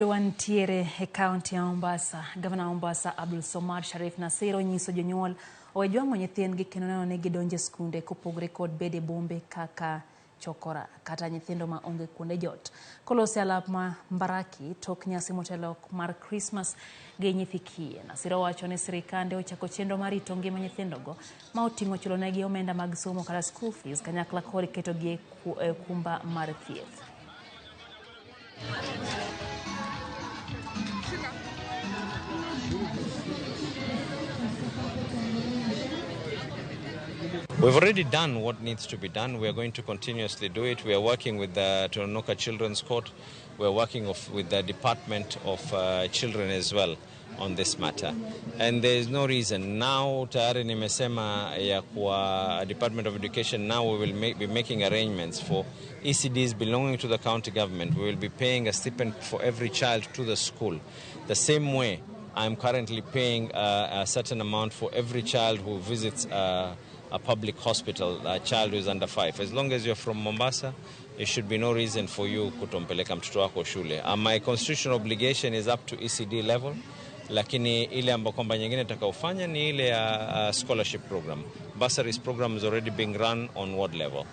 Wantiere e kaunti ya Mombasa, Gavana Abdulswamad Shariff na onyiso jonyuol owejwang'o nyithindgi kendo neno ni gidonjo e skunde kopogore kod bede bombe kaka chokora kata nyithindo ma onge kuonde jot. Kolose alap ma Mbaraki tok nyasi motelo mar Christmas gi nyithi kiye. Nasir owacho ni sirikande ochako chenro mar rito ngima nyithindogo ma oting'o chulonegi omenda mag somo kata school fees kanyakla kod ketogi e kumba mar thieth. We've already done what needs to be done. We are going to continuously do it. We are working with the Tononoka Children's Court. We are working with the Department of Children as well on this matter. And there is no reason. Now, tayari nimesema ya kwa Department of Education, now we will be making arrangements for ECDs belonging to the county government. We will be paying a stipend for every child to the school. The same way I'm currently paying a certain amount for every child who visits a public hospital, a child who is under 5. As long as you're from Mombasa, there should be no reason for you kutompeleka mtoto wako shule. My constitutional obligation is up to ECD level, lakini ile ambayo kwamba nyingine tutakaofanya ni ile scholarship program. Bursaries program is already being run on ward level.